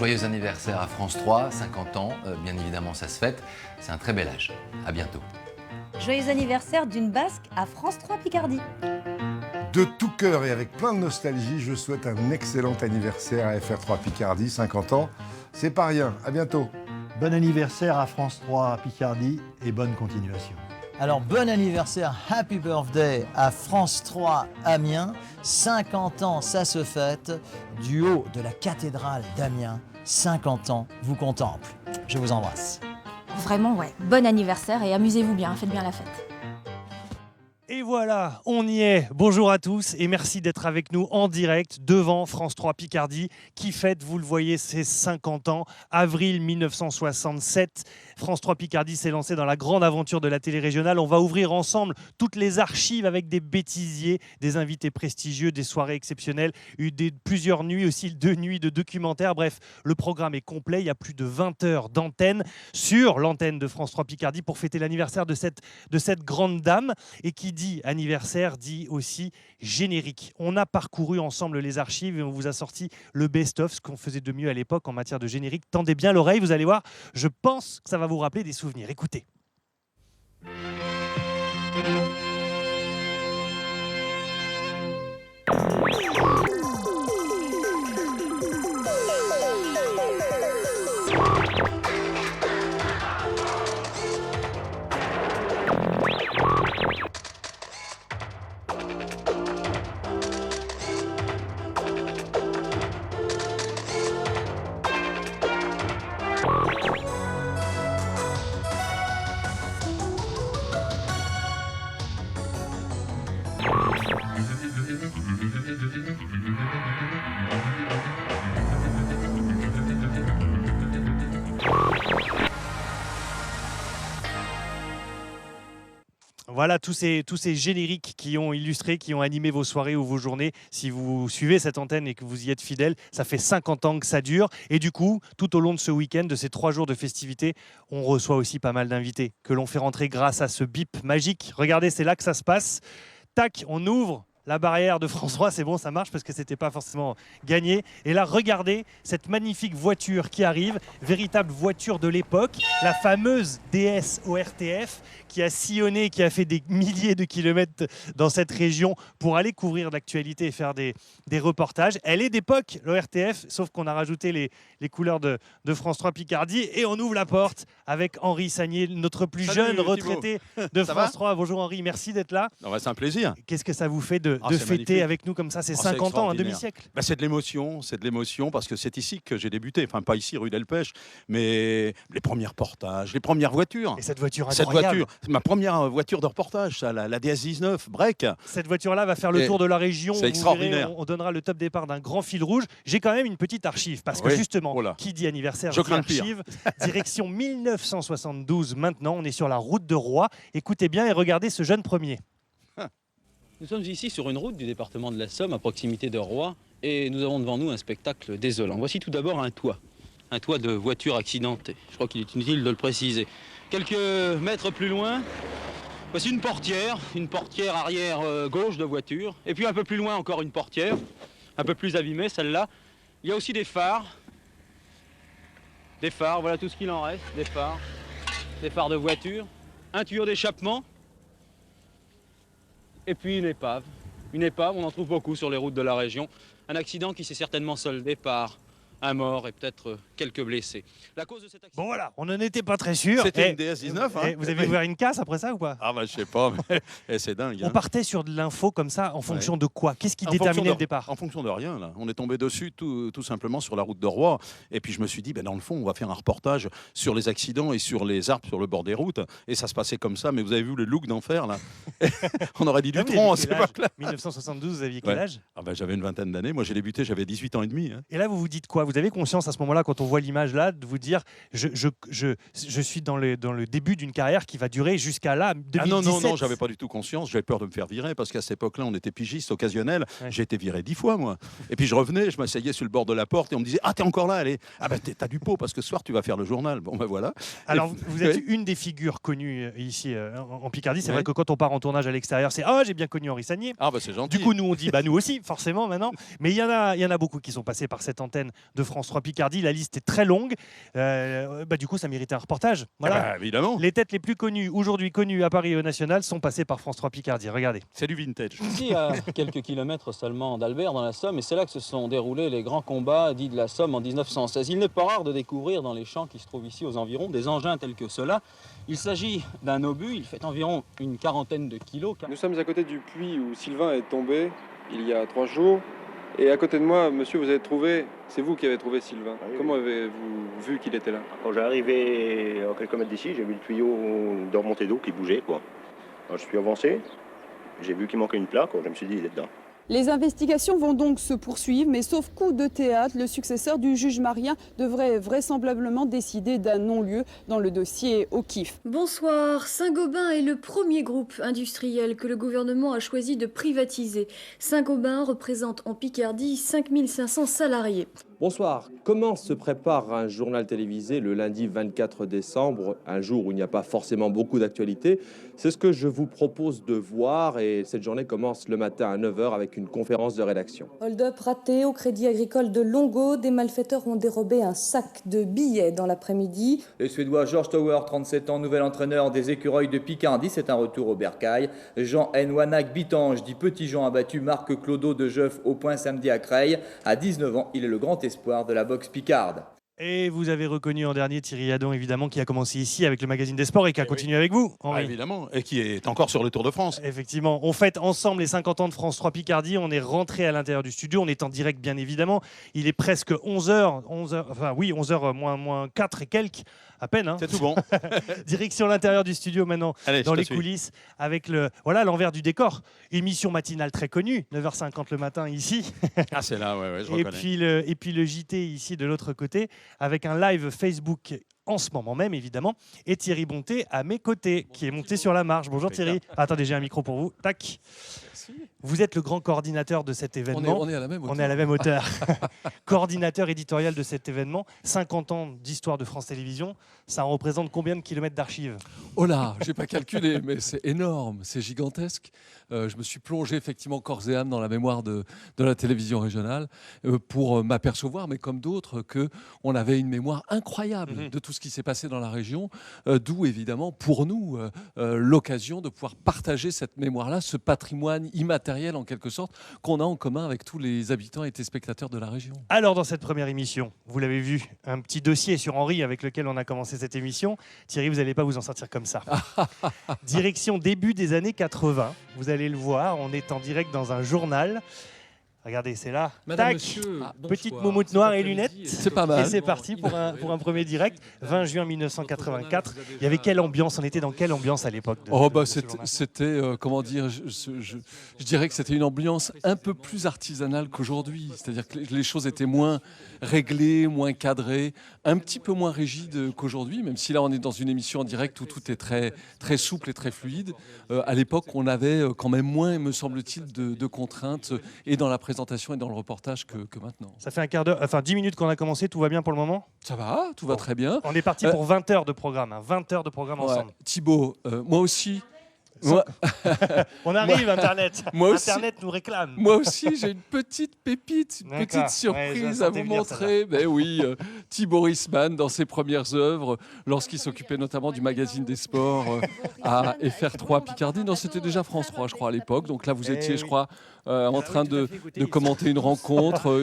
joyeux anniversaire à France 3, 50 ans, bien évidemment ça se fête, c'est un très bel âge. À bientôt. Joyeux anniversaire d'une Basque à France 3 Picardie. De tout cœur et avec plein de nostalgie, je souhaite un excellent anniversaire à FR3 Picardie, 50 ans. C'est pas rien, à bientôt. Bon anniversaire à France 3 Picardie et bonne continuation. Alors, bon anniversaire, happy birthday à France 3 Amiens. 50 ans, ça se fête. Du haut de la cathédrale d'Amiens, 50 ans vous contemple. Je vous embrasse. Vraiment, ouais. Bon anniversaire et amusez-vous bien, faites bien la fête. Et voilà, on y est. Bonjour à tous et merci d'être avec nous en direct devant France 3 Picardie qui fête, vous le voyez, ses 50 ans. Avril 1967, France 3 Picardie s'est lancée dans la grande aventure de la télé régionale. On va ouvrir ensemble toutes les archives avec des bêtisiers, des invités prestigieux, des soirées exceptionnelles, plusieurs nuits aussi, 2 nuits de documentaires. Bref, le programme est complet. Il y a plus de 20 heures d'antenne sur l'antenne de France 3 Picardie pour fêter l'anniversaire de cette grande dame. Et qui dit anniversaire dit aussi générique. On a parcouru ensemble les archives et on vous a sorti le best-of, ce qu'on faisait de mieux à l'époque en matière de générique. Tendez bien l'oreille, vous allez voir, je pense que ça va vous rappeler des souvenirs. Écoutez. Voilà tous ces génériques qui ont illustré, qui ont animé vos soirées ou vos journées. Si vous suivez cette antenne et que vous y êtes fidèle, ça fait 50 ans que ça dure. Et du coup, tout au long de ce week-end, de ces 3 jours de festivités, on reçoit aussi pas mal d'invités que l'on fait rentrer grâce à ce bip magique. Regardez, c'est là que ça se passe. Tac, on ouvre la barrière de France 3, c'est bon, ça marche parce que c'était pas forcément gagné. Et là, regardez cette magnifique voiture qui arrive, véritable voiture de l'époque, la fameuse DS ORTF qui a sillonné, qui a fait des milliers de kilomètres dans cette région pour aller couvrir l'actualité et faire des reportages. Elle est d'époque, l'ORTF, sauf qu'on a rajouté les couleurs de France 3 Picardie et on ouvre la porte avec Henri Sagnier, notre plus jeune retraité de France 3. Bonjour Henri, merci d'être là. C'est un plaisir. Qu'est-ce que ça vous fait de fêter magnifique avec nous comme ça, c'est 50 ans, un demi-siècle? C'est de l'émotion parce que c'est ici que j'ai débuté. Enfin, pas ici, rue Delpech, mais les premiers reportages, les premières voitures. Et cette voiture incroyable. C'est ma première voiture de reportage, ça, la DS19 Break. Cette voiture-là va faire le tour de la région. C'est extraordinaire. Verrez, on donnera le top départ d'un grand fil rouge. J'ai quand même une petite archive parce que justement, qui dit anniversaire dit archive. Direction 1972 maintenant, on est sur la route de Roy. Écoutez bien et regardez ce jeune premier. Nous sommes ici sur une route du département de la Somme, à proximité de Roy, et nous avons devant nous un spectacle désolant. Voici tout d'abord un toit de voiture accidentée. Je crois qu'il est inutile de le préciser. Quelques mètres plus loin, voici une portière arrière gauche de voiture, et puis un peu plus loin encore une portière, un peu plus abîmée celle-là. Il y a aussi des phares, voilà tout ce qu'il en reste, des phares de voiture, un tuyau d'échappement, et puis une épave, on en trouve beaucoup sur les routes de la région. Un accident qui s'est certainement soldé par un mort et peut-être quelques blessés. La cause de cet accident... Bon voilà, on n'en était pas très sûr. C'était une DS19. Vous avez ouvert une casse après ça ou pas? Ah bah je sais pas, mais c'est dingue. On partait sur de l'info comme ça en fonction de quoi? Qu'est-ce qui déterminait le départ? En fonction de rien, là. On est tombé dessus tout simplement sur la route de Roy. Et puis je me suis dit, dans le fond, on va faire un reportage sur les accidents et sur les arbres sur le bord des routes. Et ça se passait comme ça, mais vous avez vu le look d'enfer là. On aurait dit du tronc à cette époque-là. 1972, vous aviez quel âge? J'avais une vingtaine d'années. Moi j'ai débuté, j'avais 18 ans et demi. Et là, vous vous dites quoi? Vous avez conscience à ce moment-là, quand on voit l'image là, de vous dire, je suis dans le début d'une carrière qui va durer jusqu'à là, 2017. Non, j'avais pas du tout conscience. J'avais peur de me faire virer parce qu'à cette époque-là, on était pigiste occasionnel. Ouais. J'ai été viré 10 fois, moi. Et puis je revenais, je m'asseyais sur le bord de la porte et on me disait ah, t'es encore là, allez. Ah, ben t'as du pot parce que ce soir, tu vas faire le journal. Bon, ben voilà. Alors, vous êtes Oui. une des figures connues ici en Picardie. C'est Oui. vrai que quand on part en tournage à l'extérieur, c'est ah, j'ai bien connu Henri Sagnier. Ah, bah c'est gentil. Du coup, nous, on dit bah nous aussi, forcément, maintenant. Mais il y en a beaucoup qui sont passés par cette antenne de France 3 Picardie. La liste est très longue. Du coup, ça méritait un reportage. Voilà. Ah bah, évidemment. Les têtes les plus connues, aujourd'hui connues à Paris et au National, sont passées par France 3 Picardie. Regardez. C'est du vintage. Ici, à quelques kilomètres seulement d'Albert, dans la Somme, et c'est là que se sont déroulés les grands combats dits de la Somme en 1916. Il n'est pas rare de découvrir dans les champs qui se trouvent ici aux environs des engins tels que ceux-là. Il s'agit d'un obus, il fait environ une quarantaine de kilos. Nous sommes à côté du puits où Sylvain est tombé il y a 3 jours. Et à côté de moi, monsieur, vous avez trouvé, c'est vous qui avez trouvé Sylvain. Oui, Comment avez-vous vu qu'il était là? Quand j'ai arrivé à quelques mètres d'ici, j'ai vu le tuyau de remontée d'eau qui bougeait, quoi. Alors, je suis avancé, j'ai vu qu'il manquait une plaque, je me suis dit, il est dedans. Les investigations vont donc se poursuivre, mais sauf coup de théâtre, le successeur du juge Marien devrait vraisemblablement décider d'un non-lieu dans le dossier O'Keeffe. Bonsoir. Saint-Gobain est le premier groupe industriel que le gouvernement a choisi de privatiser. Saint-Gobain représente en Picardie 5500 salariés. Bonsoir. Comment se prépare un journal télévisé le lundi 24 décembre, un jour où il n'y a pas forcément beaucoup d'actualité? C'est ce que je vous propose de voir et cette journée commence le matin à 9h avec une conférence de rédaction. Hold-up raté au Crédit Agricole de Longo. Des malfaiteurs ont dérobé un sac de billets dans l'après-midi. Le Suédois George Tower, 37 ans, nouvel entraîneur des Écureuils de Picardie, c'est un retour au bercail. Jean Nwanak Bitange, dit Petit Jean, a battu Marc Clodo de Jeuf au point samedi à Creil. À 19 ans, il est le grand espoir de la boxe picarde. Et vous avez reconnu en dernier Thierry Hadon, évidemment, qui a commencé ici avec le magazine des sports et qui a continué avec vous, Henri. Ah, évidemment, et qui est encore sur le Tour de France. Effectivement, on fête ensemble les 50 ans de France 3 Picardie. On est rentré à l'intérieur du studio, on est en direct bien évidemment. Il est presque 11h, 11h moins 4 et quelques, à peine. Hein. C'est tout bon. Direction l'intérieur du studio maintenant, Allez, dans je te les suis. coulisses, avec l'envers du décor. Émission matinale très connue, 9h50 le matin ici. Ah, c'est là, ouais, je et reconnais. puis le JT ici de l'autre côté, avec un live Facebook en ce moment même, évidemment, et Thierry Bonté à mes côtés, qui est monté sur la marche. Bonjour Thierry. Attendez, j'ai un micro pour vous. Tac. Vous êtes le grand coordinateur de cet événement. On est à la même hauteur. On est à la même hauteur. Coordinateur éditorial de cet événement. 50 ans d'histoire de France Télévisions. Ça en représente combien de kilomètres d'archives? Oh là, j'ai pas calculé, mais c'est énorme, c'est gigantesque. Je me suis plongé effectivement corps et âme dans la mémoire de la télévision régionale pour m'apercevoir, mais comme d'autres, qu'on avait une mémoire incroyable de tout ce qui s'est passé dans la région, d'où évidemment pour nous l'occasion de pouvoir partager cette mémoire-là, ce patrimoine immatériel en quelque sorte qu'on a en commun avec tous les habitants et téléspectateurs de la région. Alors dans cette première émission, vous l'avez vu, un petit dossier sur Henri avec lequel on a commencé cette émission. Thierry, vous n'allez pas vous en sortir comme ça. Direction début des années 80. Vous allez le voir, on est en direct dans un journal. Regardez, c'est là. Madame, Tac, monsieur, petite bonsoir. moumoute noire et lunettes. C'est pas mal. Et c'est parti pour un premier direct. 20 juin 1984. Il y avait quelle ambiance? On était dans quelle ambiance à l'époque C'était, comment dire, je dirais que c'était une ambiance un peu plus artisanale qu'aujourd'hui. C'est-à-dire que les choses étaient moins réglées, moins cadrées, un petit peu moins rigides qu'aujourd'hui, même si là on est dans une émission en direct où tout est très, très souple et très fluide. À l'époque, on avait quand même moins, me semble-t-il, de contraintes et dans la présentation et dans le reportage que maintenant. Ça fait un quart d'heure, enfin 10 minutes qu'on a commencé, tout va bien pour le moment? Ça va, tout va très bien. On est parti pour 20 heures de programme, 20 heures de programme ensemble. Thibaut, moi aussi... On arrive, Internet. Moi aussi, Internet nous réclame. Moi aussi, j'ai une petite pépite, une D'accord. petite surprise Ouais, à vous montrer. Ben oui, Thibaut Rissman, dans ses premières œuvres, lorsqu'il s'occupait notamment du magazine des sports à FR3 Picardie. Non, c'était déjà France 3, je crois, à l'époque. Donc là, vous étiez, je crois, en train de commenter une rencontre.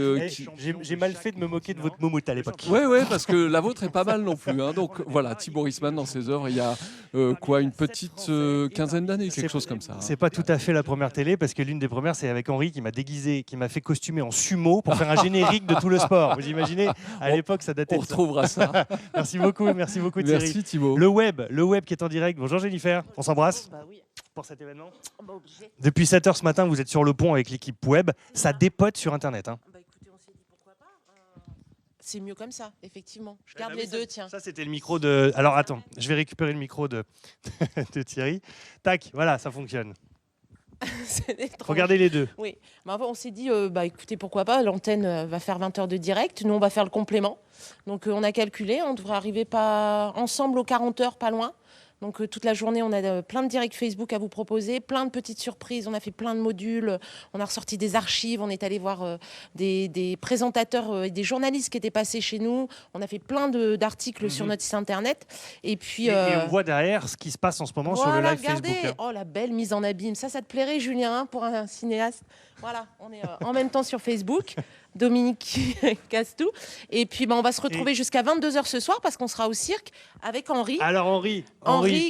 J'ai mal fait de me moquer de votre moumoute à l'époque. Oui, parce que la vôtre est pas mal non plus. Hein. Donc voilà, Thibaut Rissman, dans ses œuvres, il y a une petite quinzaine d'années, quelque chose comme ça. C'est pas tout à fait la première télé, parce que l'une des premières, c'est avec Henri qui m'a déguisé, qui m'a fait costumer en sumo pour faire un générique de tout le sport. Vous imaginez? À l'époque, ça datait. On retrouvera ça. Merci beaucoup Thierry. Merci Thibaut. Le web qui est en direct. Bonjour Jennifer, on s'embrasse pour cet événement. Depuis 7h ce matin, vous êtes sur le pont avec l'équipe web. Ça dépote sur Internet. Hein. c'est mieux comme ça, effectivement. Je garde les deux, tiens. Ça, c'était le micro de... Alors, attends, je vais récupérer le micro de Thierry. Tac, voilà, ça fonctionne. Regardez les deux. Oui, mais on s'est dit, écoutez, pourquoi pas, l'antenne va faire 20 heures de direct, nous on va faire le complément. Donc on a calculé, on devrait arriver pas ensemble aux 40 heures, pas loin. Donc toute la journée, on a plein de directs Facebook à vous proposer, plein de petites surprises, on a fait plein de modules, on a ressorti des archives, on est allé voir des présentateurs et des journalistes qui étaient passés chez nous, on a fait plein d'articles sur notre site internet. Et puis et on voit derrière ce qui se passe en ce moment sur le live regardez, Facebook. Oh, la belle mise en abîme, ça te plairait, Julien, pour un cinéaste. Voilà, on est en même temps sur Facebook. Dominique Castou. Et puis on va se retrouver jusqu'à 22h ce soir parce qu'on sera au cirque avec Henri. Alors Henri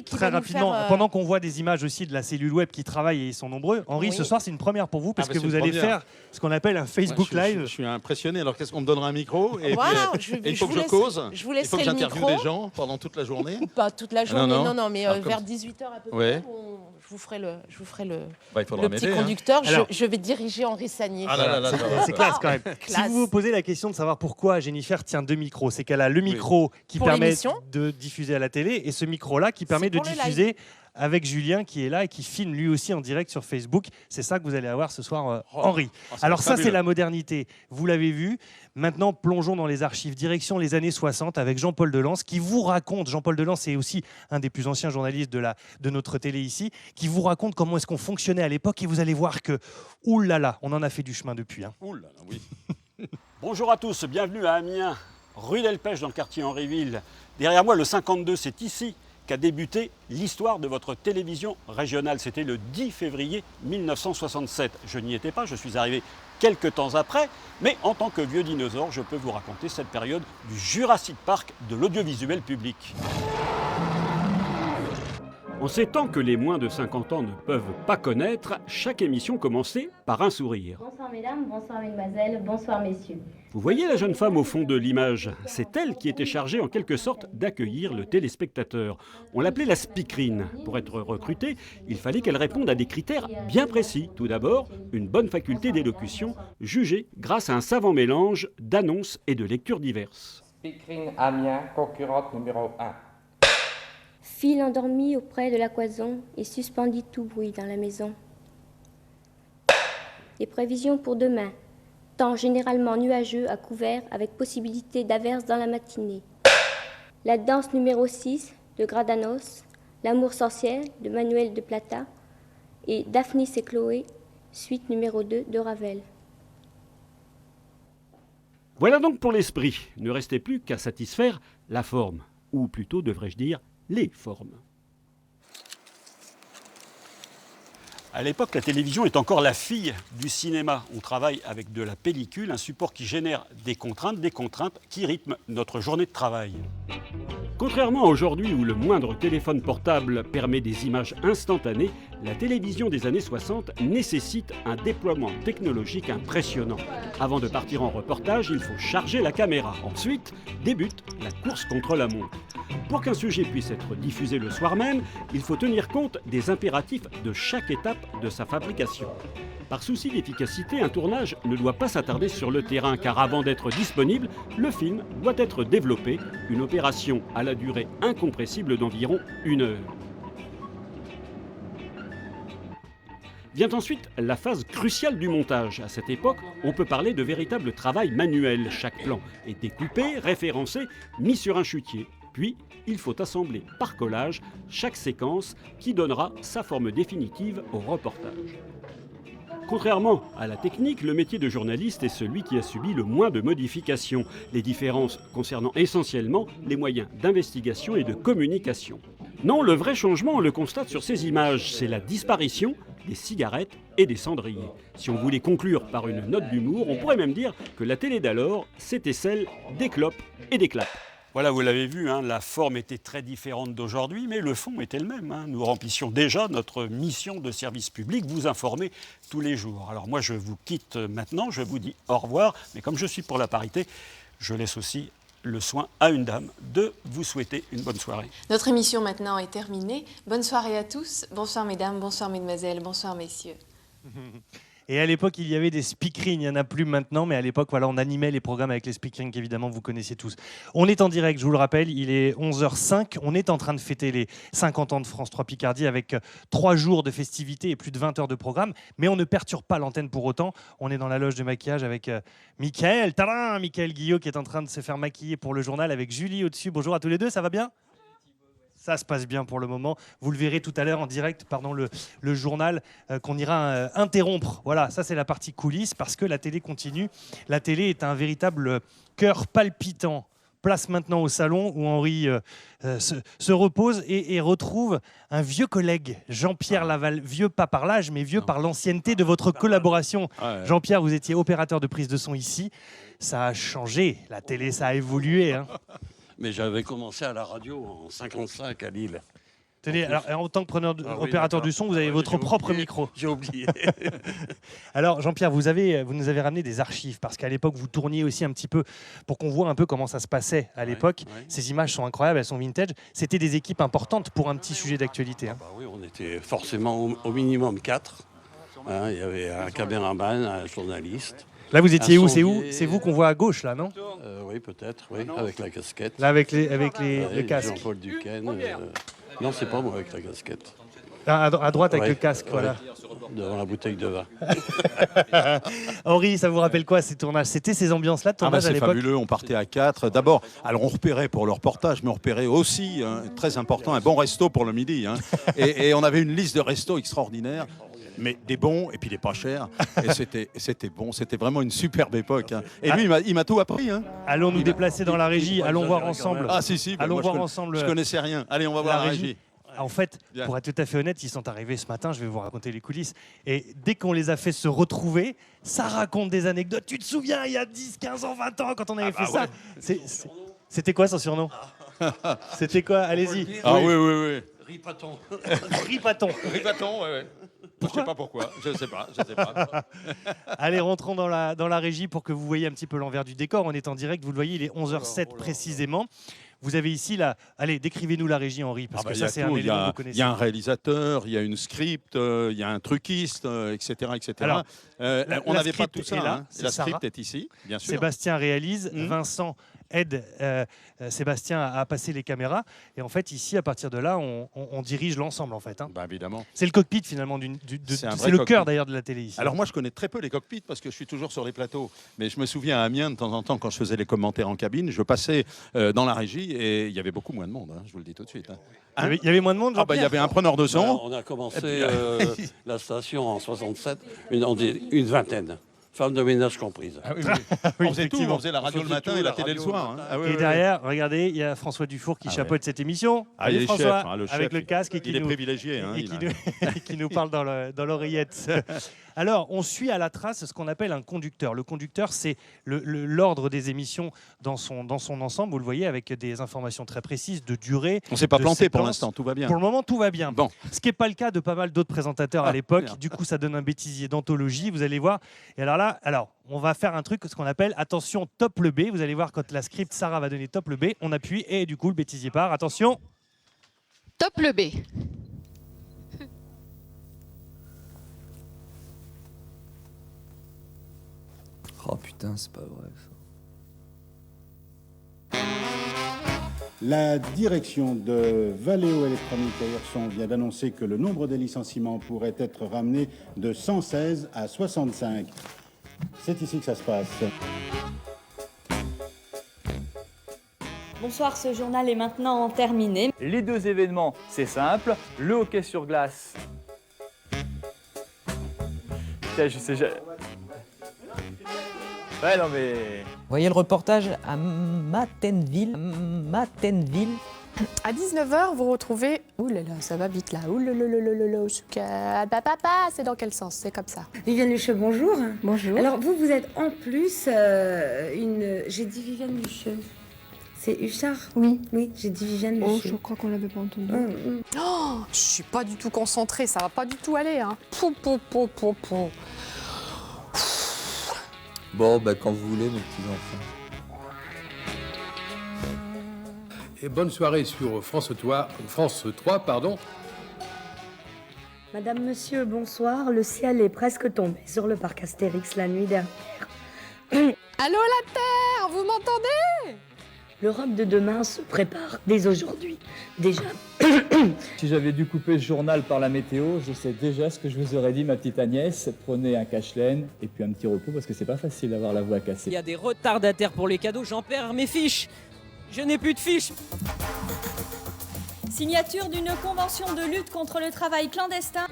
qui très va nous rapidement, faire, pendant qu'on voit des images aussi de la cellule web qui travaille et ils sont nombreux, Henri, ce soir c'est une première pour vous parce que vous allez faire ce qu'on appelle un Facebook Live. Je suis impressionné. Alors qu'est-ce qu'on me donnera un micro et voilà, il faut que je cause. Je vous il faut que laisserai le j'interviewe micro. des gens pendant toute la journée. Pas toute la journée, non, mais Alors, vers 18h à peu ouais. près. Je vous ferai le il faudra petit m'aider, conducteur. hein. Alors, je vais diriger Henri Sagnier. C'est classe quand même. Si vous vous posez la question de savoir pourquoi Jennifer tient deux micros, c'est qu'elle a le micro qui Pour permet l'émission. de diffuser à la télé et ce micro-là qui permet de pour le live. diffuser avec Julien qui est là et qui filme lui aussi en direct sur Facebook. C'est ça que vous allez avoir ce soir, Henri. Alors ça, c'est la modernité. Vous l'avez vu. Maintenant, plongeons dans les archives. Direction les années 60 avec Jean-Paul Delance qui vous raconte, Jean-Paul Delance est aussi un des plus anciens journalistes de notre télé ici, qui vous raconte comment est-ce qu'on fonctionnait à l'époque et vous allez voir que, oulala, on en a fait du chemin depuis. Hein. Oulala, oui. Bonjour à tous, bienvenue à Amiens, rue Delpech dans le quartier Henryville. Derrière moi, le 52, c'est ici qu'a débuté l'histoire de votre télévision régionale. C'était le 10 février 1967. Je n'y étais pas, je suis arrivé quelques temps après, mais en tant que vieux dinosaure, je peux vous raconter cette période du Jurassic Park de l'audiovisuel public. En ces temps que les moins de 50 ans ne peuvent pas connaître, chaque émission commençait par un sourire. Bonsoir mesdames, bonsoir mesdemoiselles, bonsoir messieurs. Vous voyez la jeune femme au fond de l'image? C'est elle qui était chargée en quelque sorte d'accueillir le téléspectateur. On l'appelait la speakerine. Pour être recrutée, il fallait qu'elle réponde à des critères bien précis. Tout d'abord, une bonne faculté d'élocution, jugée grâce à un savant mélange d'annonces et de lectures diverses. Speakerine Amiens, concurrente numéro 1. Fille endormie auprès de la cloison et suspendit tout bruit dans la maison. Les prévisions pour demain. Temps généralement nuageux à couvert avec possibilité d'averses dans la matinée. La danse numéro 6 de Gradanos. L'amour sorcière de Manuel de Plata. Et Daphnis et Chloé, suite numéro 2 de Ravel. Voilà donc pour l'esprit. Ne restait plus qu'à satisfaire la forme. Ou plutôt, devrais-je dire, les formes. À l'époque, la télévision est encore la fille du cinéma. On travaille avec de la pellicule, un support qui génère des contraintes qui rythment notre journée de travail. Contrairement à aujourd'hui où le moindre téléphone portable permet des images instantanées, la télévision des années 60 nécessite un déploiement technologique impressionnant. Avant de partir en reportage, il faut charger la caméra. Ensuite, débute la course contre la montre. Pour qu'un sujet puisse être diffusé le soir même, il faut tenir compte des impératifs de chaque étape de sa fabrication. Par souci d'efficacité, un tournage ne doit pas s'attarder sur le terrain car avant d'être disponible, le film doit être développé, une opération à la durée incompressible d'environ 1 heure. Vient ensuite la phase cruciale du montage. À cette époque, on peut parler de véritable travail manuel. Chaque plan est découpé, référencé, mis sur un chutier. Puis, il faut assembler par collage chaque séquence qui donnera sa forme définitive au reportage. Contrairement à la technique, le métier de journaliste est celui qui a subi le moins de modifications, les différences concernant essentiellement les moyens d'investigation et de communication. Non, le vrai changement, on le constate sur ces images, c'est la disparition des cigarettes et des cendriers. Si on voulait conclure par une note d'humour, on pourrait même dire que la télé d'alors, c'était celle des clopes et des claps. Voilà, vous l'avez vu, hein, la forme était très différente d'aujourd'hui, mais le fond était le même. Hein. Nous remplissions déjà notre mission de service public, vous informer tous les jours. Alors moi, je vous quitte maintenant, je vous dis au revoir, mais comme je suis pour la parité, je laisse aussi le soin à une dame de vous souhaiter une bonne soirée. Notre émission maintenant est terminée. Bonne soirée à tous. Bonsoir mesdames, bonsoir mesdemoiselles, bonsoir messieurs. Et à l'époque, il y avait des speakerines. Il n'y en a plus maintenant, mais à l'époque, voilà, on animait les programmes avec les speakerines qu'évidemment vous connaissiez tous. On est en direct, je vous le rappelle, il est 11h05. On est en train de fêter les 50 ans de France 3 Picardie avec 3 jours de festivités et plus de 20 heures de programme. Mais on ne perturbe pas l'antenne pour autant. On est dans la loge de maquillage avec Mickaël Guillot qui est en train de se faire maquiller pour le journal avec Julie au-dessus. Bonjour à tous les deux, ça va bien ? Ça se passe bien pour le moment. Vous le verrez tout à l'heure en direct pendant le journal qu'on ira interrompre. Voilà, ça c'est la partie coulisses parce que la télé continue. La télé est un véritable cœur palpitant. Place maintenant au salon où Henri se repose et retrouve un vieux collègue, Jean-Pierre Laval. Vieux pas par l'âge, mais vieux par l'ancienneté de votre collaboration. Ouais. Jean-Pierre, vous étiez opérateur de prise de son ici. Ça a changé. La télé, ça a évolué. Hein. Mais j'avais commencé à la radio en 55 à Lille. Tenez, alors, en tant que opérateur du son, vous avez votre propre micro. J'ai oublié. Alors, Jean-Pierre, vous nous avez ramené des archives, parce qu'à l'époque, vous tourniez aussi un petit peu, pour qu'on voit un peu comment ça se passait à l'époque. Ouais. Ces images sont incroyables, elles sont vintage. C'était des équipes importantes pour un petit sujet d'actualité. Hein. Bah oui, on était forcément au minimum 4. Hein, il y avait un caméraman, un journaliste. Là, vous étiez où ? sondier. C'est vous qu'on voit à gauche, là, non ? Oui, peut-être, oui, avec la casquette. Là, avec le casque. Jean-Paul Duquesne. Non, c'est pas moi avec la casquette. À droite avec Ouais, le casque, voilà. Devant la bouteille de vin. Henri, ça vous rappelle quoi ces tournages ? C'était ces ambiances-là de tournage à c'est l'époque ? fabuleux, on partait à 4. D'abord, alors on repérait pour le reportage, mais on repérait aussi, très important, un bon resto pour le midi. Hein. et on avait une liste de restos extraordinaires. Mais des bons et puis des pas chers. Et c'était bon, c'était vraiment une superbe époque. Hein. Et lui, il m'a tout appris. Hein. Allons nous déplacer dans la régie, allons voir ensemble. Ah si, allons moi, voir ensemble. Je connaissais rien. Allez, on va voir la régie. En fait, pour être tout à fait honnête, ils sont arrivés ce matin, je vais vous raconter les coulisses. Et dès qu'on les a fait se retrouver, ça raconte des anecdotes. Tu te souviens, il y a 10, 15 ans, 20 ans, quand on avait fait ça. C'était quoi son surnom ? C'était quoi ? Allez-y. Ah oui. Ripaton. Ripaton. Ripaton, ouais. Je sais pas pourquoi, je sais pas. Allez, rentrons dans la régie pour que vous voyez un petit peu l'envers du décor. On est en direct, vous le voyez, il est 11h07 précisément. Vous avez ici, allez, décrivez-nous la régie, Henri, parce que ça, c'est un élément que vous connaissez. Il y a un réalisateur, il y a une script, il y a un truquiste, etc. Alors, on la n'avait pas script tout ça. est là, Hein. c'est La Sarah. script est ici, bien sûr. Sébastien réalise, Vincent aide Sébastien à passer les caméras. Et en fait, ici, à partir de là, on dirige l'ensemble, en fait. Hein. Bah, évidemment. C'est le cockpit, finalement. C'est le cœur, d'ailleurs, de la télé ici. Alors moi, je connais très peu les cockpits parce que je suis toujours sur les plateaux. Mais je me souviens à Amiens, de temps en temps, quand je faisais les commentaires en cabine, je passais dans la régie et il y avait beaucoup moins de monde, hein, je vous le dis tout de suite. Hein. Il y avait moins de monde, il y avait un preneur de son. On a commencé la station en 67, une vingtaine. Femmes de ménage comprises. Ah, oui. On faisait tout, on faisait la radio le matin et la télé le soir. Hein. Et derrière, regardez, il y a François Dufour qui chapeaute cette émission. Ah, il est François, chef, le avec chef, le casque et qui il est privilégié. Hein, qui nous parle dans l'oreillette. Alors, on suit à la trace ce qu'on appelle un conducteur. Le conducteur, c'est l'ordre des émissions dans son ensemble. Vous le voyez, avec des informations très précises de durée. On ne s'est pas planté séquence. pour l'instant, tout va bien. Pour le moment, tout va bien. Bon. Ce qui n'est pas le cas de pas mal d'autres présentateurs à l'époque. Du coup, ça donne un bêtisier d'anthologie, vous allez voir. Et alors là, on va faire un truc, ce qu'on appelle, attention, top le B. Vous allez voir quand la script Sarah va donner top le B, on appuie et du coup, le bêtisier part. Attention. Top le B. Oh putain, c'est pas vrai ça. La direction de Valeo Électronique et Hirson vient d'annoncer que le nombre des licenciements pourrait être ramené de 116 à 65. C'est ici que ça se passe. Bonsoir, ce journal est maintenant terminé. Les deux événements, c'est simple. Le hockey sur glace. Putain, je sais... Ouais, non mais... Voyez le reportage à Mattenville. À 19h, vous retrouvez... Ouh là là, ça va vite là. Ouh là là là là là là. Papa, c'est dans quel sens? C'est comme ça. Viviane Lucheux, bonjour. Bonjour. Alors vous êtes en plus une... J'ai dit Viviane Lucheux. C'est Huchard? Oui. Oui, j'ai dit Viviane Oh, Lucheux. je crois qu'on l'avait pas entendu. Oh, je suis pas du tout concentrée, ça va pas du tout aller. Hein. Pou. Bon, bah quand vous voulez, mes petits-enfants. Et bonne soirée sur France 3, pardon. Madame, monsieur, bonsoir. Le ciel est presque tombé sur le parc Astérix la nuit dernière. Allô la Terre, vous m'entendez? L'Europe de demain se prépare dès aujourd'hui. Déjà. Si j'avais dû couper ce journal par la météo, je sais déjà ce que je vous aurais dit, ma petite Agnès. Prenez un cache-laine et puis un petit repos parce que c'est pas facile d'avoir la voix cassée. Il y a des retardataires pour les cadeaux, j'en perds mes fiches. Je n'ai plus de fiches. Signature d'une convention de lutte contre le travail clandestin.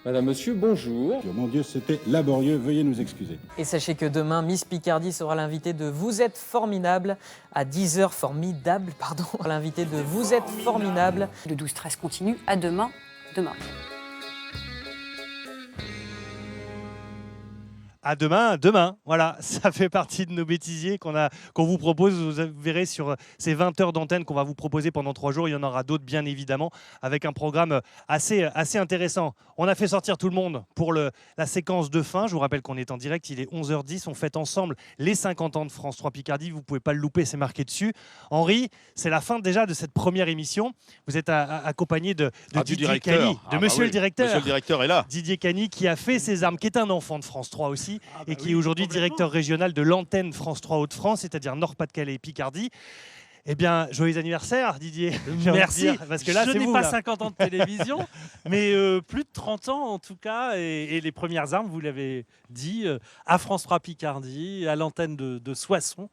Madame, monsieur, bonjour. Mon Dieu, c'était laborieux, veuillez nous excuser. Et sachez que demain, Miss Picardie sera l'invitée de Vous êtes formidable à 10h. Formidable, pardon. L'invitée de Vous êtes formidable. Le 12-13 continue. À demain. À demain, voilà, ça fait partie de nos bêtisiers qu'on vous propose. Vous verrez sur ces 20 heures d'antenne qu'on va vous proposer pendant 3 jours. Il y en aura d'autres, bien évidemment, avec un programme assez intéressant. On a fait sortir tout le monde pour la séquence de fin. Je vous rappelle qu'on est en direct, il est 11h10. On fête ensemble les 50 ans de France 3 Picardie. Vous ne pouvez pas le louper, c'est marqué dessus. Henri, c'est la fin déjà de cette première émission. Vous êtes accompagné de Didier Cany, monsieur le directeur. Monsieur le directeur est là. Didier Cany qui a fait ses armes, qui est un enfant de France 3 aussi. Et qui est aujourd'hui directeur régional de l'antenne France 3 Hauts-de-France, c'est-à-dire Nord-Pas-de-Calais et Picardie. Eh bien, joyeux anniversaire, Didier. Merci. Parce que là, je c'est n'ai vous, pas là. 50 ans de télévision, mais plus de 30 ans en tout cas. Et les premières armes, vous l'avez dit, à France 3 Picardie, à l'antenne de Soissons,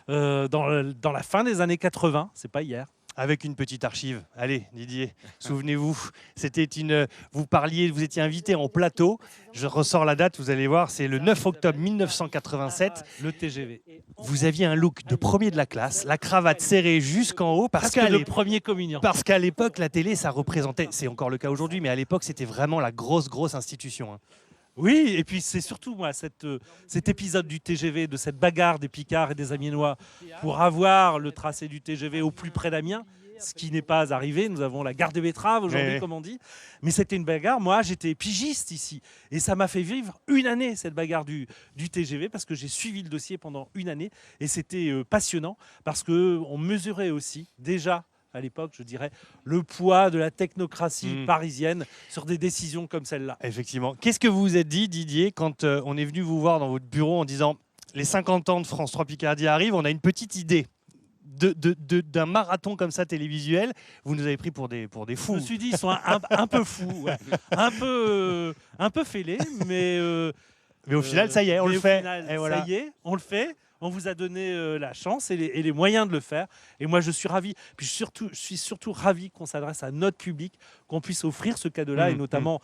dans la fin des années 80. C'est pas hier. Avec une petite archive. Allez, Didier, souvenez-vous, vous étiez invité en plateau. Je ressors la date, vous allez voir, c'est le 9 octobre 1987. Le TGV. Vous aviez un look de premier de la classe, la cravate serrée jusqu'en haut. Parce que le premier communion. Parce qu'à l'époque, la télé, ça représentait, c'est encore le cas aujourd'hui, mais à l'époque, c'était vraiment la grosse institution. Oui, et puis c'est surtout moi cet épisode du TGV, de cette bagarre des Picards et des Amiénois pour avoir le tracé du TGV au plus près d'Amiens, ce qui n'est pas arrivé. Nous avons la gare des Betteraves aujourd'hui, comme on dit. Mais c'était une bagarre. Moi, j'étais pigiste ici. Et ça m'a fait vivre une année, cette bagarre du TGV, parce que j'ai suivi le dossier pendant une année. Et c'était passionnant, parce qu'on mesurait aussi déjà à l'époque, je dirais, le poids de la technocratie parisienne sur des décisions comme celle-là. Effectivement. Qu'est-ce que vous vous êtes dit, Didier, quand on est venu vous voir dans votre bureau en disant « Les 50 ans de France 3 Picardie arrivent, on a une petite idée » d'un marathon comme ça télévisuel? Vous nous avez pris pour des fous. Je me suis dit, ils sont un peu fous, ouais. un peu fêlés, mais au final, ça y est, on le fait. Final, et voilà. Ça y est, on le fait. On vous a donné la chance et les moyens de le faire. Et moi, je suis ravi. Puis je suis surtout ravi qu'on s'adresse à notre public, qu'on puisse offrir ce cadeau-là, et notamment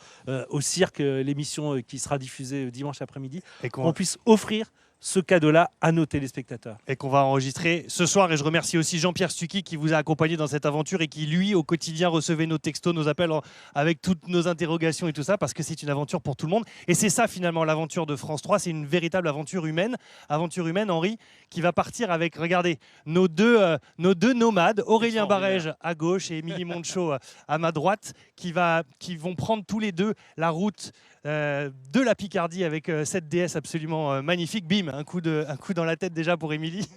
au cirque, l'émission qui sera diffusée dimanche après-midi, et qu'on puisse offrir ce cadeau-là à nos téléspectateurs. Et qu'on va enregistrer ce soir. Et je remercie aussi Jean-Pierre Stucky qui vous a accompagné dans cette aventure et qui, lui, au quotidien, recevait nos textos, nos appels avec toutes nos interrogations et tout ça, parce que c'est une aventure pour tout le monde. Et c'est ça, finalement, l'aventure de France 3. C'est une véritable aventure humaine. Aventure humaine, Henri, qui va partir avec, regardez, nos deux nomades, Aurélien Barège à gauche et Émilie Monchot à ma droite, qui vont prendre tous les deux la route de la Picardie avec cette DS absolument magnifique. Bim, un coup dans la tête déjà pour Émilie.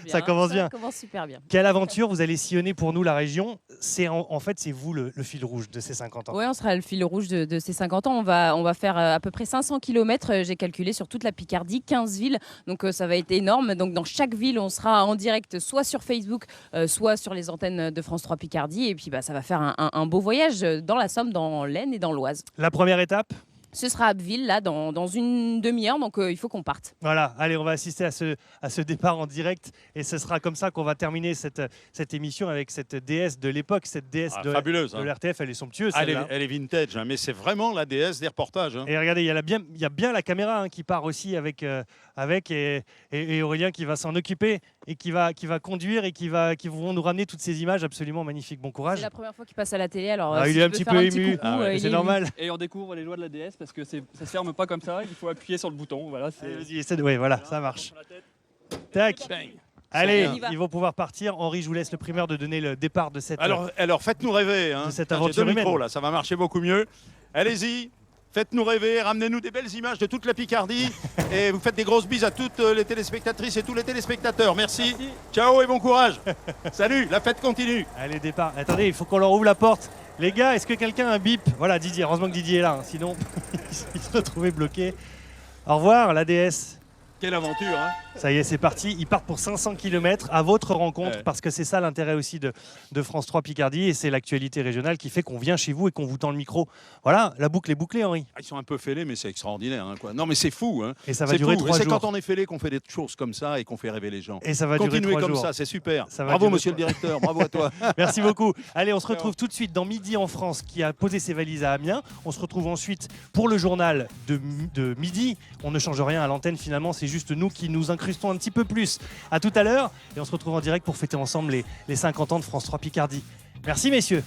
Ça commence bien. Ça commence super bien. Quelle aventure, vous allez sillonner pour nous la région. En fait, c'est vous le fil rouge de ces 50 ans. Oui, on sera le fil rouge de ces 50 ans. On va faire à peu près 500 km, j'ai calculé, sur toute la Picardie, 15 villes. Donc ça va être énorme. Donc dans chaque ville, on sera en direct, soit sur Facebook, soit sur les antennes de France 3 Picardie. Et puis ça va faire un beau voyage dans la Somme, dans l'Aisne et dans l'Oise. La première étape ? Ce sera à Abbeville, là, dans une demi-heure, donc il faut qu'on parte. Voilà, allez, on va assister à ce départ en direct, et ce sera comme ça qu'on va terminer cette émission avec cette DS de l'époque, cette DS fabuleuse, de l'RTF. Elle est somptueuse, elle est vintage, hein, mais c'est vraiment la DS des reportages. Hein. Et regardez, il y a bien la caméra qui part aussi avec et Aurélien qui va s'en occuper et qui va conduire et qui vont nous ramener toutes ces images absolument magnifiques. Bon courage. C'est la première fois qu'il passe à la télé, alors il est un petit peu ému, c'est normal. Et on découvre les lois de la DS parce que ça se ferme pas comme ça, il faut appuyer sur le bouton. Voilà, voilà, ça marche. Tac. Allez, ils vont pouvoir partir. Henri, je vous laisse le primeur de donner le départ de cette. Alors faites-nous rêver. Hein. De cette aventure humaine. Micro, là, ça va marcher beaucoup mieux. Allez-y. Faites-nous rêver, ramenez-nous des belles images de toute la Picardie. Et vous faites des grosses bises à toutes les téléspectatrices et tous les téléspectateurs. Merci. Ciao et bon courage. Salut, la fête continue. Allez, départ. Attendez, il faut qu'on leur ouvre la porte. Les gars, est-ce que quelqu'un a un bip? Voilà, Didier. Heureusement que Didier est là, hein, sinon il se retrouvait bloqué. Au revoir, la DS. Quelle aventure, hein. Ça y est, c'est parti. Ils partent pour 500 km à votre rencontre, Ouais. parce que c'est ça l'intérêt aussi de France 3 Picardie, et c'est l'actualité régionale qui fait qu'on vient chez vous et qu'on vous tend le micro. Voilà, la boucle est bouclée, Henri. Ils sont un peu fêlés, mais c'est extraordinaire. Hein, quoi. Non, mais c'est fou. Hein. Et ça va C'est durer fou. 3 Et c'est jours. quand on est fêlé qu'on fait des choses comme ça et qu'on fait rêver les gens. Et ça va durer Continuez 3 comme jours. ça, c'est super. Ça va Bravo, durer monsieur le directeur. Bravo à toi. Merci beaucoup. Allez, on se retrouve tout de suite dans Midi en France, qui a posé ses valises à Amiens. On se retrouve ensuite pour le journal de midi. On ne change rien à l'antenne finalement, c'est juste nous qui nous incrustons un petit peu plus. À tout à l'heure, et on se retrouve en direct pour fêter ensemble les 50 ans de France 3 Picardie. Merci messieurs.